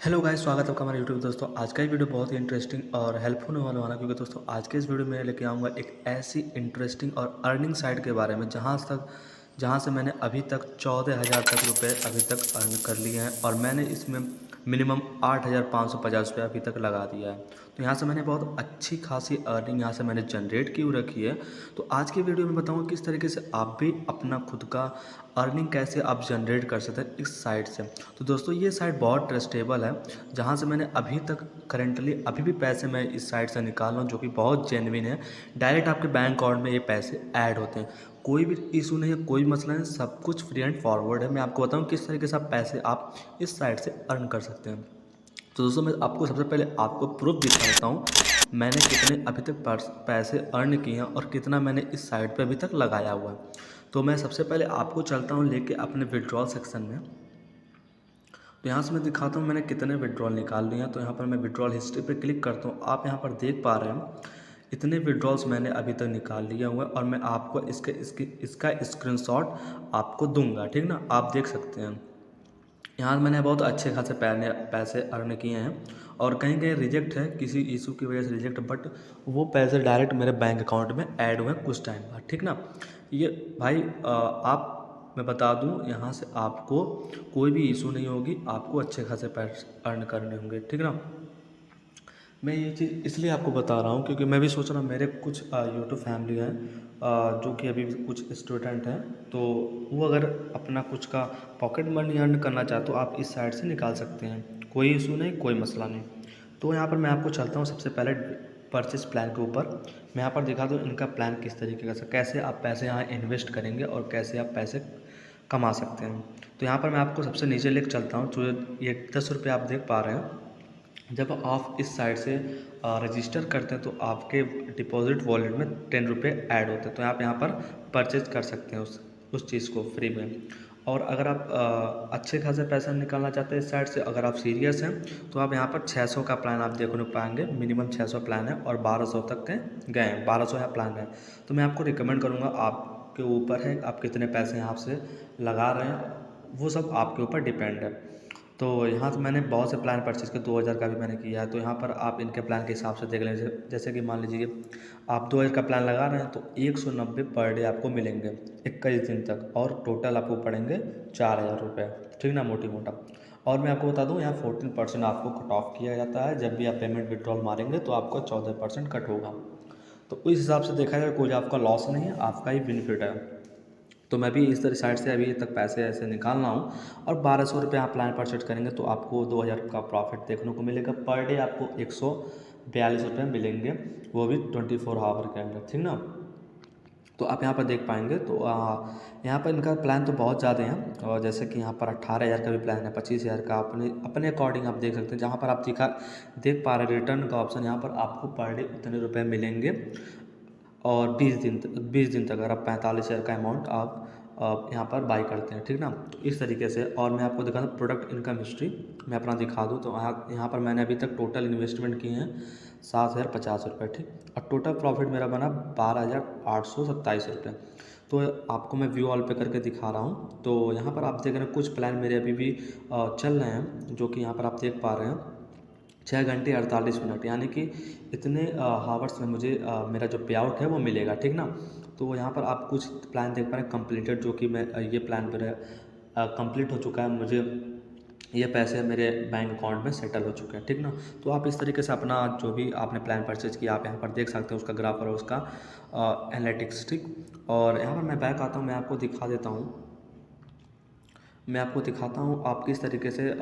Hello guys, स्वागत है आपका हमारे यूट्यूब। दोस्तों आज का ये वीडियो बहुत ही इंटरेस्टिंग और हेल्पफुल होने वाला क्योंकि दोस्तों आज के इस वीडियो में लेके आऊँगा एक ऐसी इंटरेस्टिंग और अर्निंग साइट के बारे में जहाँ से मैंने अभी तक 14,000 तक रुपए अभी तक अर्न कर लिए हैं और मैंने इसमें मिनिमम 8,550 रुपये अभी तक लगा दिया है। तो यहाँ से मैंने बहुत अच्छी खासी अर्निंग यहाँ से मैंने जनरेट की हुई रखी है। तो आज की वीडियो में बताऊँगा किस तरीके से आप भी अपना खुद का अर्निंग कैसे आप जनरेट कर सकते हैं इस साइट से। तो दोस्तों ये साइट बहुत ट्रस्टेबल है, जहाँ से मैंने अभी तक करेंटली अभी भी पैसे मैं इस साइट से निकाल रहा हूँ, जो कि बहुत जेन्युइन है। डायरेक्ट आपके बैंक अकाउंट में ये पैसे ऐड होते हैं, कोई भी इशू नहीं है, कोई मसला नहीं, सब कुछ फ्री एंड फॉरवर्ड है। मैं आपको बताऊँ किस तरीके से आप पैसे आप इस साइट से अर्न कर सकते हैं। तो दोस्तों मैं आपको सबसे पहले आपको प्रूफ दिखा देता हूँ मैंने कितने अभी तक पैसे अर्न किए हैं और कितना मैंने इस साइट पे अभी तक लगाया हुआ है। तो मैं सबसे पहले आपको चलता हूँ लेके अपने विड्रॉल सेक्शन में। तो यहाँ से मैं दिखाता हूँ मैंने कितने विड्रॉल निकाल लिए हैं। तो यहाँ पर मैं विड्रॉल हिस्ट्री पे क्लिक करता हूँ। आप यहाँ पर देख पा रहे हैं इतने विड्रॉल्स मैंने अभी तक निकाल लिया हुआ है और मैं आपको इसका स्क्रीनशॉट आपको दूंगा, ठीक ना। आप देख सकते हैं यहाँ मैंने बहुत अच्छे खासे पैसे अर्न किए हैं और कहीं कहीं रिजेक्ट है, किसी इशू की वजह से रिजेक्ट, बट वो पैसे डायरेक्ट मेरे बैंक अकाउंट में ऐड हुए कुछ टाइम बाद, ठीक ना। ये भाई आप मैं बता दूं यहाँ से आपको कोई भी इशू नहीं होगी, आपको अच्छे खासे पैसे अर्न करने होंगे, ठीक ना। मैं ये चीज़ इसलिए आपको बता रहा हूँ क्योंकि मैं भी सोच रहा हूँ मेरे कुछ यूट्यूब फैमिली हैं जो कि अभी कुछ स्टूडेंट हैं, तो वो अगर अपना कुछ का पॉकेट मनी अर्न करना चाहे तो आप इस साइट से निकाल सकते हैं, कोई इशू नहीं, कोई मसला नहीं। तो यहाँ पर मैं आपको चलता हूँ सबसे पहले परचेस प्लान के ऊपर। मैं यहाँ पर दिखा दूँ इनका प्लान किस तरीके का, कैसे आप पैसे यहाँ इन्वेस्ट करेंगे और कैसे आप पैसे कमा सकते हैं। तो यहाँ पर मैं आपको सबसे नीचे लेकर चलता हूँ। जो ये 10 रुपये आप देख पा रहे हैं, जब आप इस साइट से रजिस्टर करते हैं तो आपके डिपॉजिट वॉलेट में 10 रुपये ऐड होते हैं। तो आप यहाँ पर परचेज कर सकते हैं उस चीज़ को फ्री में। और अगर आप अच्छे खासे पैसा निकालना चाहते हैं इस साइट से, अगर आप सीरियस हैं, तो आप यहाँ पर 600 का प्लान आप देखने को पाएंगे। मिनिमम 600 प्लान है और 1200 तक के गए हैं, 1200 यहाँ प्लान है। तो मैं आपको रिकमेंड करूँगा, आपके ऊपर है आप कितने पैसे यहाँ से लगा रहे हैं, वो सब आपके ऊपर डिपेंड है। तो यहाँ से मैंने बहुत से प्लान परचेज़ किए, 2000 का भी मैंने किया है। तो यहाँ पर आप इनके प्लान के हिसाब से देख लें। जैसे कि मान लीजिए आप 2000 का प्लान लगा रहे हैं तो 190 पर डे आपको मिलेंगे 21 दिन तक, और टोटल आपको पड़ेंगे 4000 रुपये, ठीक ना, मोटी मोटा। और मैं आपको बता दूँ यहाँ 14% आपको कट ऑफ किया जाता है। जब भी आप पेमेंट विड्रॉल मारेंगे तो आपको 14% कट होगा। तो उस हिसाब से देखा जाए कोई आपका लॉस नहीं है, आपका ही बेनिफिट है। तो मैं भी इस तरह साइड से अभी तक पैसे ऐसे निकाल रहा हूँ और 1200 रुपये आप प्लान परचेज करेंगे तो आपको 2000 का प्रॉफिट देखने को मिलेगा। पर डे आपको 142 रुपये मिलेंगे, वो भी 24 आवर के अंदर, ठीक ना। तो आप यहाँ पर देख पाएंगे। तो यहाँ पर इनका प्लान तो बहुत ज़्यादा हैं, और जैसे कि यहाँ पर 18,000 का भी प्लान है, 25,000 का, अपने अपने अकॉर्डिंग आप देख सकते हैं। जहाँ पर आप देख पा रहे हैं रिटर्न का ऑप्शन, यहाँ पर आपको पर डे उतने रुपये मिलेंगे और 20 दिन तक अगर आप 45,000 का अमाउंट आप यहाँ पर बाई करते हैं, ठीक ना। तो इस तरीके से। और मैं आपको दिखा दूँ प्रोडक्ट इनकम हिस्ट्री, मैं अपना दिखा दूँ तो यहाँ पर मैंने अभी तक टोटल इन्वेस्टमेंट किए हैं 7,050 रुपये, ठीक। और टोटल प्रॉफिट मेरा बना 12,827 रुपये। तो आपको मैं व्यू ऑल पे करके दिखा रहा हूँ। तो यहाँ पर आप देख रहे हैं कुछ प्लान मेरे अभी भी चल रहे हैं, जो कि यहाँ पर आप देख पा रहे हैं 6 घंटे 48 मिनट, यानी कि इतने हावर्स में मुझे मेरा जो पे आउट है वो मिलेगा, ठीक ना। तो यहाँ पर आप कुछ प्लान देख पा रहे हैं कंप्लीटेड, जो कि मैं ये प्लान मेरा कंप्लीट हो चुका है, मुझे ये पैसे मेरे बैंक अकाउंट में सेटल हो चुके हैं, ठीक ना। तो आप इस तरीके से अपना जो भी आपने प्लान परचेज किया आप यहाँ पर देख सकते हैं, उसका ग्राफ और उसका एनालिटिक्स, ठीक। और यहाँ पर मैं बैक आता हूँ, मैं आपको दिखा देता हूँ, मैं आपको दिखाता हूँ आप किस तरीके से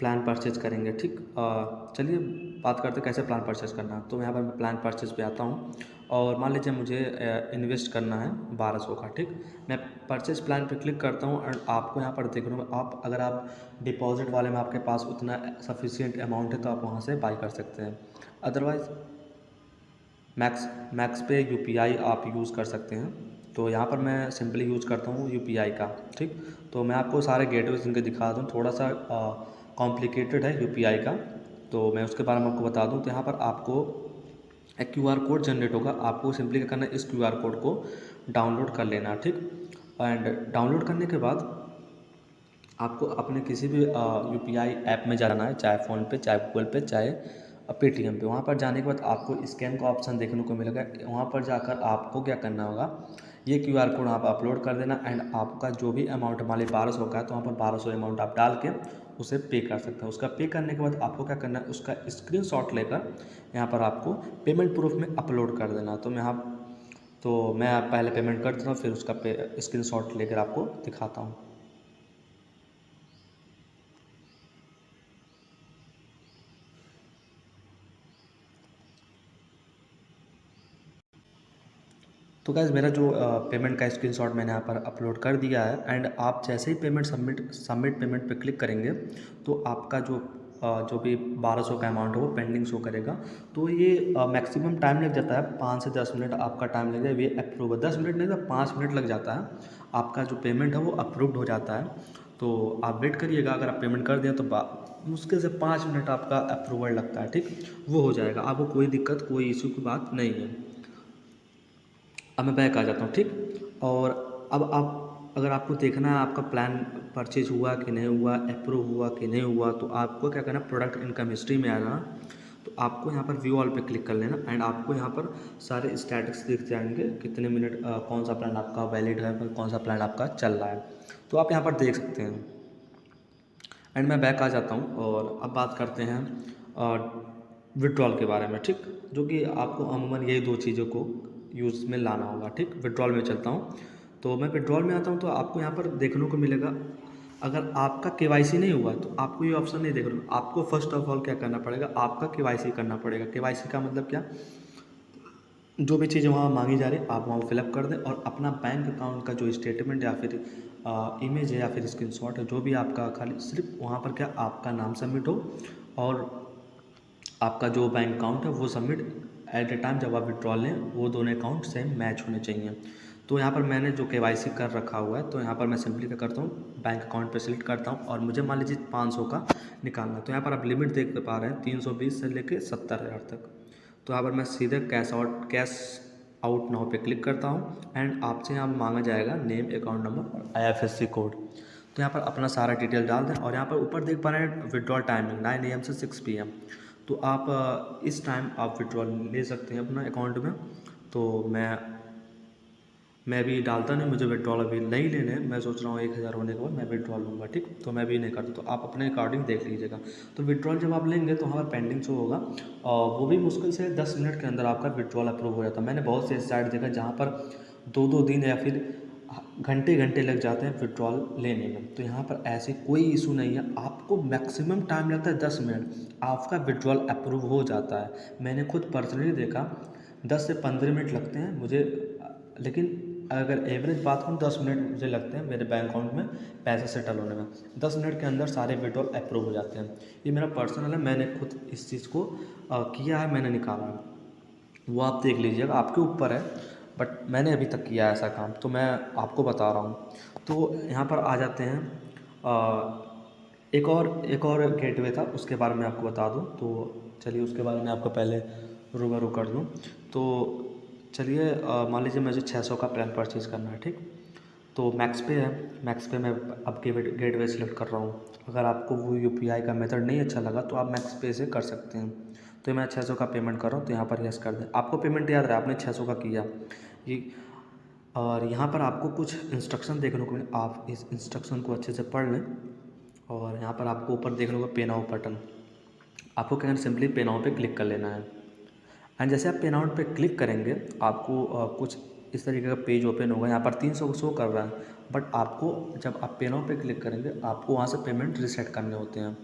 प्लान परचेज करेंगे, ठीक। चलिए बात करते हैं कैसे प्लान परचेज करना है। तो यहाँ पर मैं प्लान परचेज पे आता हूँ और मान लीजिए मुझे इन्वेस्ट करना है 1200 का, ठीक। मैं परचेज प्लान पे क्लिक करता हूँ और आपको यहाँ पर देख रहे हो आप, अगर आप डिपॉजिट वाले में आपके पास उतना सफिशिएंट अमाउंट है तो आप वहाँ से बाई कर सकते हैं। अदरवाइज़ मैक्स पे यूपीआई आप यूज़ कर सकते हैं। तो यहाँ पर मैं सिंपली यूज़ करता हूँ यूपीआई का, ठीक। तो मैं आपको सारे गेटवेज इनके दिखा दूँ, थोड़ा सा कॉम्प्लिकेटेड है यूपीआई का, तो मैं उसके बारे में आपको बता दूँ। तो यहाँ पर आपको एक क्यूआर कोड जनरेट होगा, आपको सिंपली क्या करना है, इस क्यूआर कोड को डाउनलोड कर लेना, ठीक। एंड डाउनलोड करने के बाद आपको अपने किसी भी यूपीआई ऐप में जाना है, चाहे फ़ोनपे, चाहे गूगल पे, चाहे पेटीएम पे। वहाँ पर जाने के बाद आपको स्कैन का ऑप्शन देखने को मिलेगा। वहाँ पर जाकर आपको क्या करना होगा, ये क्यूआर कोड आप अपलोड कर देना एंड आपका जो भी अमाउंट मान लीजिए 1200 का है तो वहाँ पर 1200 अमाउंट आप डाल के उसे पे कर सकते हैं। उसका पे करने के बाद आपको क्या करना है, उसका स्क्रीनशॉट लेकर यहाँ पर आपको पेमेंट प्रूफ में अपलोड कर देना। तो मैं पहले पेमेंट कर देता हूँ, फिर उसका स्क्रीनशॉट लेकर आपको दिखाता हूँ। तो गाइज़ मेरा जो पेमेंट का स्क्रीनशॉट मैंने यहाँ पर अपलोड कर दिया है एंड आप जैसे ही पेमेंट सबमिट पेमेंट पे क्लिक करेंगे तो आपका जो भी 1200 का अमाउंट है वो पेंडिंग शो करेगा। तो ये मैक्सिमम टाइम लग जाता है, 5 से 10 मिनट आपका टाइम लग जाए ये अप्रूव, 10 मिनट नहीं तो 5 मिनट लग जाता है, आपका जो पेमेंट है वो अप्रूव्ड हो जाता है। तो आप वेट करिएगा, अगर आप पेमेंट कर दें तो मुश्किल से 5 मिनट आपका अप्रूवल लगता है, ठीक, वो हो जाएगा। आपको कोई दिक्कत कोई इशू की बात नहीं है। अब मैं बैक आ जाता हूँ, ठीक। और अब आप अगर आपको देखना है आपका प्लान परचेज हुआ कि नहीं हुआ, अप्रूव हुआ कि नहीं हुआ, तो आपको क्या करना है, प्रोडक्ट इनकम हिस्ट्री में आ जाना। तो आपको यहाँ पर व्यू ऑल पे क्लिक कर लेना एंड आपको यहाँ पर सारे स्टैटिक्स दिख जाएंगे, कितने मिनट कौन सा प्लान आपका वैलिड है, कौन सा प्लान आपका चल रहा है, तो आप यहाँ पर देख सकते हैं। एंड मैं बैक आ जाता हूँ और अब बात करते हैं विड्रॉल के बारे में, ठीक, जो कि आपको अमूमन यही दो चीज़ों को यूज़ में लाना होगा, ठीक। विड्रॉल में चलता हूँ, तो मैं विड्रॉल में आता हूँ तो आपको यहाँ पर देखने को मिलेगा, अगर आपका केवाईसी नहीं हुआ तो आपको ये ऑप्शन नहीं देखने को, आपको फर्स्ट ऑफ ऑल क्या करना पड़ेगा, आपका केवाईसी करना पड़ेगा। केवाईसी का मतलब क्या, जो भी चीज़ें वहाँ मांगी जा रही है आप वहाँ फिलअप कर दें और अपना बैंक अकाउंट का जो स्टेटमेंट या फिर इमेज है या फिर स्क्रीनशॉट है, जो भी आपका, खाली सिर्फ वहाँ पर क्या आपका नाम सबमिट हो और आपका जो बैंक अकाउंट है वो सबमिट एट ए टाइम जब आप विड्रॉल लें, वो दोनों अकाउंट सेम मैच होने चाहिए। तो यहाँ पर मैंने जो केवाईसी कर रखा हुआ है, तो यहाँ पर मैं सिंपली क्या करता हूँ, बैंक अकाउंट पे सिलेक्ट करता हूँ और मुझे मान लीजिए 500 का निकालना है। तो यहाँ पर आप लिमिट देख पा रहे हैं 320 से लेके 70,000 तक। तो यहाँ पर मैं सीधे कैश आउट नाउ पे क्लिक करता हूँ एंड आपसे यहाँ मांगा जाएगा नेम, अकाउंट नंबर और IFSC कोड। तो यहाँ पर अपना सारा डिटेल डाल दें और यहाँ पर ऊपर देख पा रहे हैं विड्रॉल टाइमिंग 9 AM से 6 PM। तो आप इस टाइम आप विड्रॉल ले सकते हैं अपना अकाउंट में। तो मैं भी डालता नहीं, मुझे विड्रॉल अभी नहीं लेने हैं, मैं सोच रहा हूँ 1000 होने के बाद मैं विड्रॉल लूँगा, ठीक। तो मैं भी नहीं करता, तो आप अपने अकॉर्डिंग देख लीजिएगा। तो विड्रॉल जब आप लेंगे तो वहाँ पर पेंडिंग शो होगा और वो भी मुश्किल से 10 मिनट के अंदर आपका विड्रॉल अप्रूव हो जाता है। मैंने बहुत से साइट देखा जहाँ पर 2-2 दिन या फिर घंटे घंटे लग जाते हैं विड्रॉल लेने में। तो यहाँ पर ऐसे कोई इशू नहीं है, आपको मैक्सिमम टाइम लगता है 10 मिनट, आपका विड्रॉल अप्रूव हो जाता है। मैंने खुद पर्सनली देखा 10 से 15 मिनट लगते हैं मुझे, लेकिन अगर एवरेज बात करूँ 10 मिनट मुझे लगते हैं मेरे बैंक अकाउंट में पैसे सेटल होने में। 10 मिनट के अंदर सारे विड्रॉल अप्रूव हो जाते हैं। ये मेरा पर्सनल है, मैंने खुद इस चीज़ को किया है, मैंने निकाला है, वो आप देख लीजिएगा, आपके ऊपर है, बट मैंने अभी तक किया है ऐसा काम, तो मैं आपको बता रहा हूँ। तो यहाँ पर आ जाते हैं, एक और गेटवे था, उसके बारे में आपको बता दूँ। तो चलिए उसके बारे में आपको पहले रूबरू कर दूँ। तो चलिए मान लीजिए मुझे 600 का प्लान परचेज़ करना है, ठीक। तो मैक्स पे है, मैक्स पे मैं अब गेटवे सेलेक्ट कर रहा हूँ। अगर आपको वो यूपीआई का मेथड नहीं अच्छा लगा तो आप मैक्स पे से कर सकते हैं। तो मैं 600 का पेमेंट कर रहा हूँ, तो यहाँ पर यस कर दें। आपको पेमेंट याद रहा, आपने 600 का किया ये, और यहाँ पर आपको कुछ इंस्ट्रक्शन देखने को मिले, आप इस इंस्ट्रक्शन को अच्छे से पढ़ लें। और यहाँ पर आपको ऊपर देखने को पे नाउ बटन, आपको क्या सिंपली पे नाउ पे क्लिक कर लेना है। एंड जैसे आप पे नाउ पे क्लिक करेंगे आपको कुछ इस तरीके का पेज ओपन होगा। यहाँ पर 300 शो कर रहा है, बट आपको जब आप पे नाउ पे क्लिक करेंगे आपको वहाँ से पेमेंट रीसेट करने होते हैं।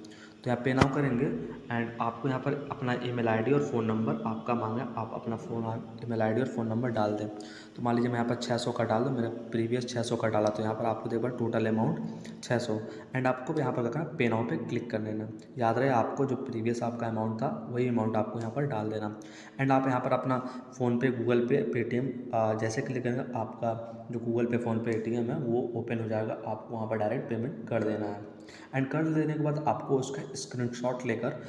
तो यहाँ पे नाउ करेंगे एंड आपको यहाँ पर अपना ईमेल आईडी और फ़ोन नंबर आपका मांगा, आप अपना ईमेल आईडी और फ़ोन नंबर डाल दें। तो मान लीजिए मैं यहाँ पर 600 का डाल दूँ, मेरा प्रीवियस 600 का डाला, तो यहाँ पर आपको देखो टोटल अमाउंट 600। एंड आपको यहाँ पर क्या करना, पे नाउ पे क्लिक कर लेना। याद रहे आपको जो प्रीवियस आपका अमाउंट था वही अमाउंट आपको यहाँ पर डाल देना। एंड आप यहाँ पर अपना फ़ोनपे, गूगल पे, पेटीएम जैसे क्लिक करेंगे आपका जो गूगल पे, फ़ोनपे, ATM है वो ओपन हो जाएगा, आपको वहाँ पर डायरेक्ट पेमेंट कर देना है। एंड कर देने के बाद आपको उसका स्क्रीनशॉट लेकर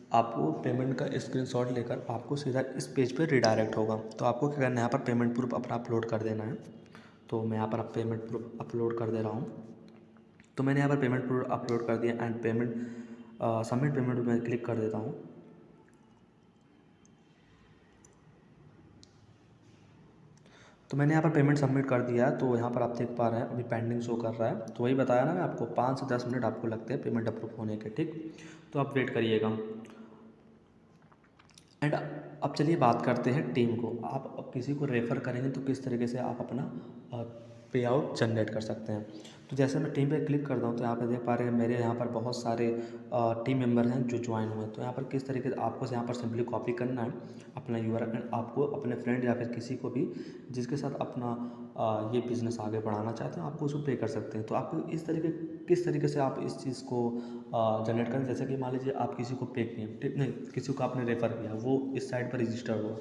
आपको पेमेंट का स्क्रीनशॉट लेकर आपको सीधा इस पेज पे रिडायरेक्ट होगा। तो आपको क्या करना है, यहाँ पर पेमेंट प्रूफ अपना अपलोड कर देना है। तो मैं यहाँ पर पेमेंट प्रूफ अपलोड कर दे रहा हूँ। तो मैंने यहाँ पर पेमेंट प्रूफ अपलोड कर दिया एंड पेमेंट सबमिट पेमेंट मैं क्लिक कर देता हूँ। तो मैंने यहाँ पर पेमेंट सबमिट कर दिया है। तो यहाँ पर आप देख पा रहे हैं अभी पेंडिंग शो कर रहा है। तो वही बताया ना मैं आपको 5 से 10 मिनट आपको लगते हैं पेमेंट अप्रूव होने के, ठीक। तो आप वेट करिएगा। एंड अब चलिए बात करते हैं टीम को। आप अब किसी को रेफ़र करेंगे तो किस तरीके से आप अपना पे आउट जनरेट कर सकते हैं। तो जैसे मैं टीम पे क्लिक करता हूँ तो यहाँ पे देख पा रहे हैं मेरे यहाँ पर बहुत सारे टीम मेंबर हैं जो ज्वाइन हुए हैं। तो यहाँ पर किस तरीके से आपको यहाँ पर सिंपली कॉपी करना है अपना यूआरएल एंड आपको अपने फ्रेंड या फिर किसी को भी जिसके साथ अपना ये बिज़नेस आगे बढ़ाना चाहते हैं आपको उसको पे कर सकते हैं। तो आपको किस तरीके से आप इस चीज़ को जनरेट करें। जैसे कि मान लीजिए आप किसी को पे किए, ठीक नहीं, किसी को आपने रेफ़र किया, वो इस साइट पर रजिस्टर हुआ,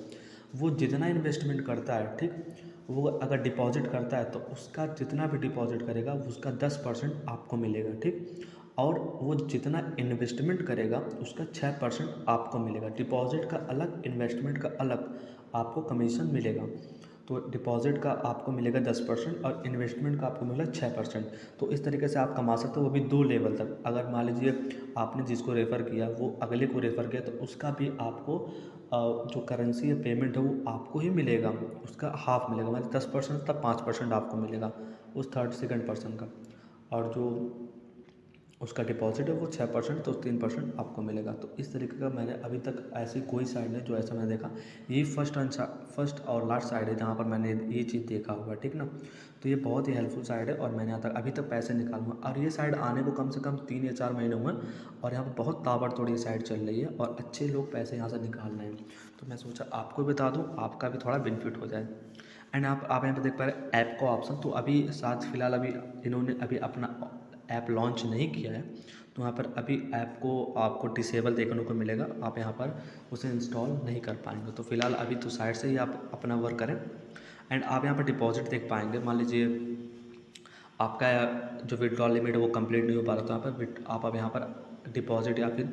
वो जितना इन्वेस्टमेंट करता है, ठीक, वो अगर डिपॉजिट करता है तो उसका जितना भी डिपॉजिट करेगा उसका 10% आपको मिलेगा, ठीक। और वो जितना इन्वेस्टमेंट करेगा उसका 6% आपको मिलेगा। डिपॉजिट का अलग, इन्वेस्टमेंट का अलग आपको कमीशन मिलेगा। तो डिपॉजिट का आपको मिलेगा 10% और इन्वेस्टमेंट का आपको मिलेगा 6%। तो इस तरीके से आप कमा सकते हो, वो भी 2 लेवल तक। अगर मान लीजिए आपने जिसको रेफ़र किया वो अगले को रेफ़र किया तो उसका भी आपको जो करेंसी है, पेमेंट है, वो आपको ही मिलेगा, उसका हाफ़ मिलेगा। मतलब 10% तब 5% आपको मिलेगा उस थर्ड सेकंड पर्सन का। और जो उसका डिपॉजिट है वो 6%, तो 3% आपको मिलेगा। तो इस तरीके का मैंने अभी तक ऐसी कोई साइट नहीं जो ऐसा मैंने देखा। यही फर्स्ट और लास्ट साइट है जहाँ पर मैंने ये चीज़ देखा हुआ है, ठीक ना। तो ये बहुत ही हेल्पफुल साइट है और मैंने यहाँ तक अभी तक पैसे निकालूँगा। और ये साइट आने को कम से कम 3 या 4 महीने हुए हैं और यहाँ पर बहुत ताबड़तोड़ ये साइट चल रही है और अच्छे लोग पैसे यहाँ से निकाल रहे हैं। तो मैं सोचा आपको बता दूँ, आपका भी थोड़ा बेनिफिट हो जाए। एंड आप यहाँ पर देख पा रहे हैं ऐप का ऑप्शन। तो अभी साथ फिलहाल अभी इन्होंने अभी अपना ऐप लॉन्च नहीं किया है। तो यहाँ पर अभी ऐप को आपको डिसेबल देखने को मिलेगा, आप यहाँ पर उसे इंस्टॉल नहीं कर पाएंगे। तो फिलहाल अभी तो साइट से ही आप अपना वर्क करें। एंड आप यहाँ पर डिपॉजिट देख पाएंगे। मान लीजिए आपका जो विड्रॉल लिमिट है वो कंप्लीट नहीं हो पा रहा, तो यहाँ पर आप अब यहाँ पर डिपॉजिट या फिर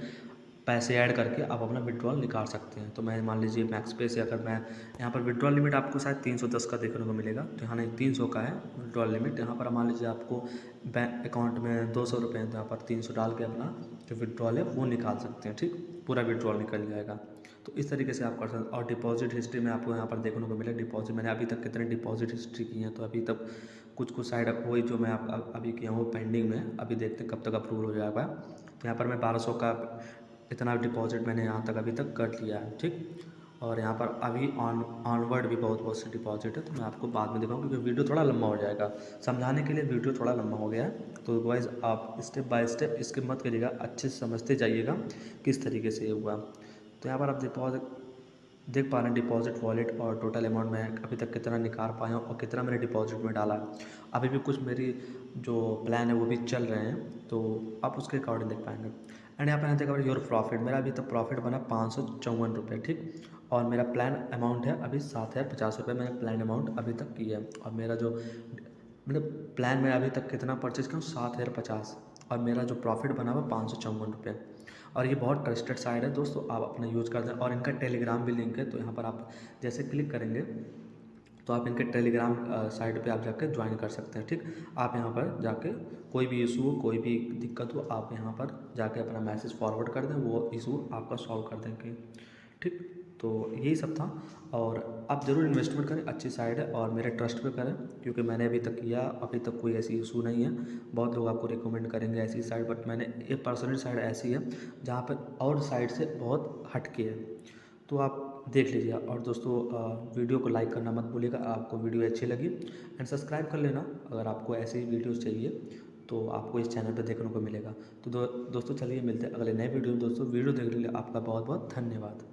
पैसे ऐड करके आप अपना विड्रॉल निकाल सकते हैं। तो मैं मान लीजिए मैक्स पे से अगर मैं यहाँ पर विड्रॉल लिमिट आपको शायद 310 का देखने को मिलेगा। तो यहाँ नहीं, 300 का है विड्रॉल लिमिट। यहाँ पर मान लीजिए आपको बैंक अकाउंट में 200 रुपये हैं तो यहाँ पर 300 डाल के अपना जो विड्रॉल है वो निकाल सकते हैं, ठीक। पूरा विड्रॉल निकल जाएगा। तो इस तरीके से आप कर सकते हैं। और डिपॉजिट हिस्ट्री में आपको यहाँ पर देखने को मिले डिपॉजिट मैंने अभी तक कितने डिपॉजिट हिस्ट्री की हैं। तो अभी तक कुछ साइड वही जो मैं अभी किया हूँ पेंडिंग में, अभी देखते हैं कब तक अप्रूवल हो जाएगा। तो यहाँ पर मैं 1200 का इतना डिपॉजिट मैंने यहाँ तक अभी तक कर लिया है, ठीक। और यहाँ पर अभी ऑनवर्ड भी बहुत से डिपॉजिट है। तो मैं आपको बाद में दिखाऊँ क्योंकि वीडियो थोड़ा लंबा हो जाएगा, समझाने के लिए वीडियो थोड़ा लंबा हो गया है। तो वाइज आप स्टेप बाय स्टेप इसके मत करिएगा, अच्छे से समझते जाइएगा किस तरीके से ये हुआ। तो यहाँ पर आप देख पा रहे हैं डिपॉजिट वॉलेट और टोटल अमाउंट मैं अभी तक कितना निकाल पाया हूँ और कितना मैंने डिपॉजिट में डाला है। अभी भी कुछ मेरी जो प्लान है वो भी चल रहे हैं, तो आप उसके अकॉर्डिंग देख पाएंगे। एंड यहाँ पर देखा योर प्रॉफिट, मेरा अभी तक प्रॉफिट बना 554 रुपये, ठीक। और मेरा प्लान अमाउंट है अभी 7050 रुपये मैंने प्लान अमाउंट अभी तक किया है। और मेरा जो मतलब प्लान में अभी तक कितना परचेज़ किया हूँ 7050, और मेरा जो प्रॉफिट बना हुआ 554 रुपये। और ये बहुत ट्रस्टेड साइट है दोस्तों, आप अपना यूज़ कर दें। और इनका टेलीग्राम भी लिंक है, तो यहाँ पर आप जैसे क्लिक करेंगे तो आप इनके टेलीग्राम साइट पे आप जाकर ज्वाइन कर सकते हैं, ठीक। आप यहाँ पर जाके कोई भी इशू हो, कोई भी दिक्कत हो, आप यहाँ पर जाके अपना मैसेज फॉरवर्ड कर दें, वो इशू आपका सॉल्व कर देंगे, ठीक। तो यही सब था। और आप ज़रूर इन्वेस्टमेंट करें, अच्छी साइट है और मेरे ट्रस्ट पे करें क्योंकि मैंने अभी तक किया, अभी तक कोई ऐसी इशू नहीं है। बहुत लोग आपको रिकमेंड करेंगे ऐसी साइट, बट मैंने ये पर्सनल साइट ऐसी है जहाँ पर और साइट से बहुत हटके है। तो आप देख लीजिए। और दोस्तों वीडियो को लाइक करना मत भूलिएगा, आपको वीडियो अच्छी लगी एंड सब्सक्राइब कर लेना अगर आपको ऐसे ही वीडियोस चाहिए तो आपको इस चैनल पे देखने को मिलेगा। तो दोस्तों चलिए मिलते हैं अगले नए वीडियो में। दोस्तों वीडियो देखने के लिए आपका बहुत बहुत धन्यवाद।